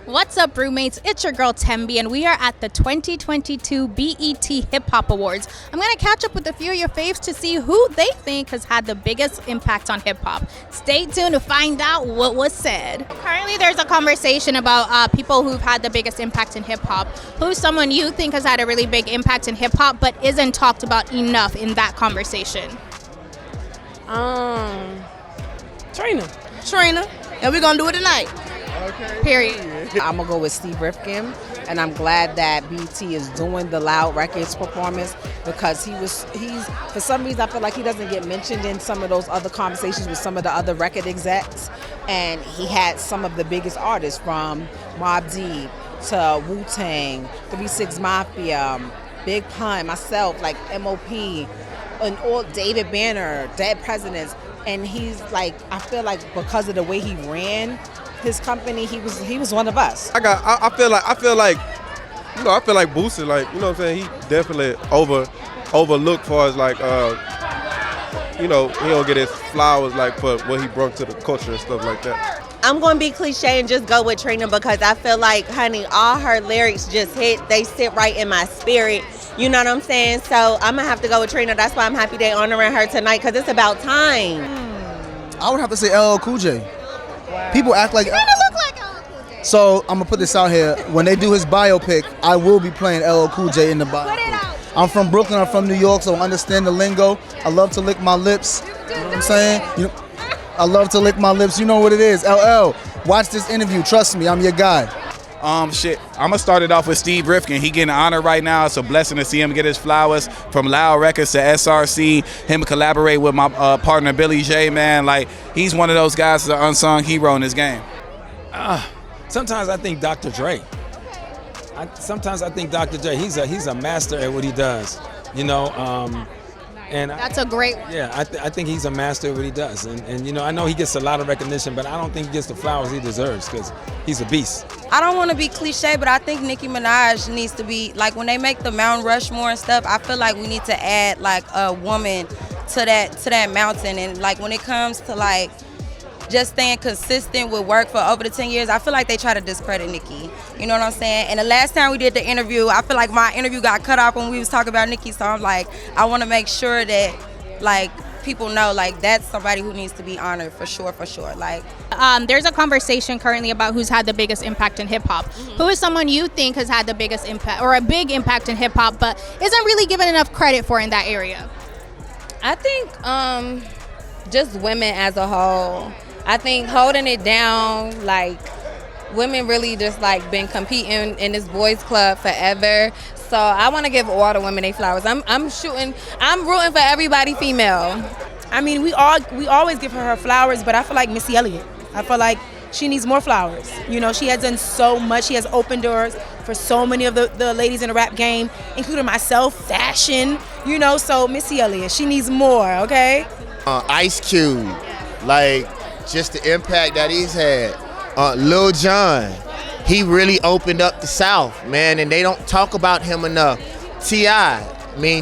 What's up, roommates? It's your girl Tembi, and we are at the 2022 BET Hip Hop Awards. I'm going to catch up with a few of your faves to see who they think has had the biggest impact on hip hop. Stay tuned to find out what was said. Currently, there's a conversation about people who've had the biggest impact in hip hop. Who's someone you think has had a really big impact in hip hop but isn't talked about enough in that conversation? Trina, and we're gonna do it tonight. Okay. Period. I'm gonna go with Steve Rifkin, and I'm glad that BT is doing the Loud Records performance because he's for some reason I feel like he doesn't get mentioned in some of those other conversations with some of the other record execs, and he had some of the biggest artists from Mobb Deep to Wu-Tang, 3 6 Mafia, Big Pun, myself, like MOP, and all David Banner, Dead Presidents, and he's like, I feel like because of the way he ran his company, he was one of us. I feel like Boosie, like, you know what I'm saying, he definitely overlooked far as like he don't get his flowers like for what he brought to the culture and stuff like that. I'm going to be cliche and just go with Trina because I feel like, honey, all her lyrics just hit. They sit right in my spirit. You know what I'm saying? So I'm going to have to go with Trina. That's why I'm happy they honoring her tonight because it's about time. I would have to say LL Cool J. Wow. People act like... You kind of look like LL Cool J. So I'm going to put this out here. When they do his biopic, I will be playing LL Cool J in the biopic. Put it out. I'm from Brooklyn. I'm from New York, so I understand the lingo. I love to lick my lips. You know what I'm saying? I love to lick my lips. You know what it is. LL, watch this interview. Trust me, I'm your guy. I'm gonna start it off with Steve Rifkin. He getting honored right now. It's a blessing to see him get his flowers from Loud Records to SRC. Him collaborate with my partner Billy J. Man, like he's one of those guys that's an unsung hero in this game. Sometimes I think Dr. Dre. Sometimes I think Dr. Dre. He's a master at what he does. You know. And That's a great one. Yeah, I think he's a master at what he does. And I know he gets a lot of recognition, but I don't think he gets the flowers he deserves because he's a beast. I don't want to be cliche, but I think Nicki Minaj needs to be, like, when they make the Mount Rushmore and stuff, I feel like we need to add, like, a woman to that mountain. And, like, when it comes to, like, just staying consistent with work for over the 10 years, I feel like they try to discredit Nicki. You know what I'm saying? And the last time we did the interview, I feel like my interview got cut off when we was talking about Nicki. So I'm like, I want to make sure that, like, people know, like, that's somebody who needs to be honored for sure. Like, there's a conversation currently about who's had the biggest impact in hip hop. Who is someone you think has had the biggest impact or a big impact in hip hop, but isn't really given enough credit for in that area? I think just women as a whole. I think holding it down, like, women really just, like, been competing in this boys club forever. So I want to give all the women their flowers. I'm rooting for everybody female. I mean, we always give her flowers, but I feel like Missy Elliott. I feel like she needs more flowers. You know, she has done so much. She has opened doors for so many of the ladies in the rap game, including myself, fashion, so Missy Elliott, she needs more, okay? Ice Cube, like, just the impact that he's had. Lil Jon, he really opened up the South, man, and they don't talk about him enough. T.I.,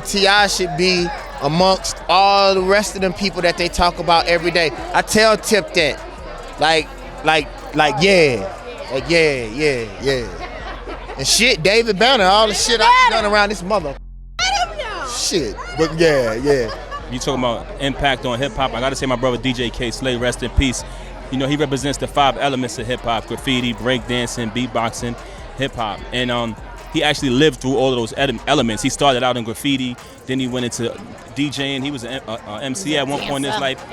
T.I. should be amongst all the rest of them people that they talk about every day. I tell Tip that, yeah. And shit, David Banner, all the shit I've done around this mother. Shit, but yeah. You talking about impact on hip hop? I gotta say, my brother DJ K Slay, rest in peace. He represents the 5 elements of hip hop: graffiti, breakdancing, beatboxing, hip hop. And he actually lived through all of those elements. He started out in graffiti, then he went into DJing. He was an MC at one point in his life.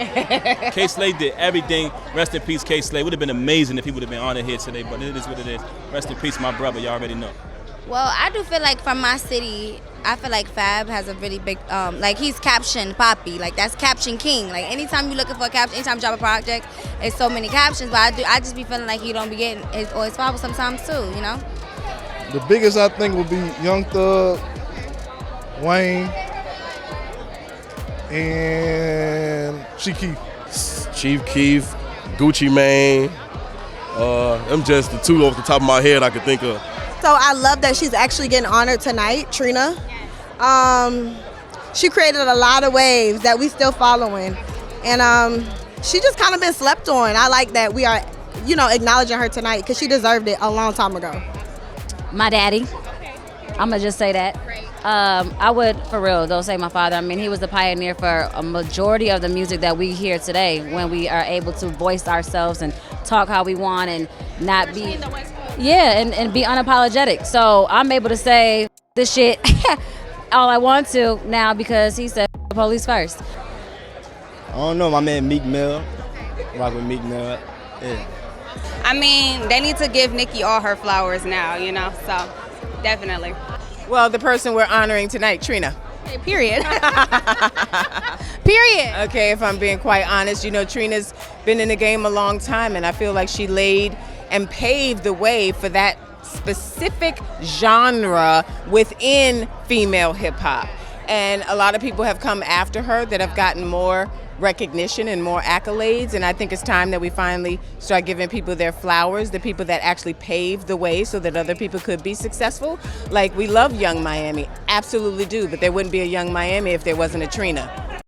K Slay did everything. Rest in peace, K Slay. Would have been amazing if he would have been honored here today, but it is what it is. Rest in peace, my brother. Y'all already know. Well, I do feel like from my city, I feel like Fab has a really big, like he's caption poppy, like that's caption king. Like anytime you're looking for a caption, anytime you drop a project, it's so many captions. But I just be feeling like he don't be getting his flowers sometimes too, The biggest I think would be Young Thug, Wayne, and Chief Keef, Gucci Mane. I'm just the two off the top of my head I could think of. so I love that she's actually getting honored tonight, Trina. She created a lot of waves that we still following. And she just kind of been slept on. I like that we are acknowledging her tonight because she deserved it a long time ago. My daddy. I'm gonna just say that. I would, for real, though, say my father. I mean, he was the pioneer for a majority of the music that we hear today when we are able to voice ourselves and talk how we want and not be, and be unapologetic. So I'm able to say this shit all I want to now because he said the police first. I don't know, my man Meek Mill. Rock with Meek Mill. Yeah. I mean, they need to give Nicki all her flowers now, so definitely. Well, the person we're honoring tonight, Trina. Okay, period. Period. Okay, if I'm being quite honest, Trina's been in the game a long time, and I feel like she laid and paved the way for that specific genre within female hip hop. And a lot of people have come after her that have gotten more recognition and more accolades, and I think it's time that we finally start giving people their flowers, the people that actually paved the way so that other people could be successful. Like, we love Young Miami, absolutely do, but there wouldn't be a Young Miami if there wasn't a Trina.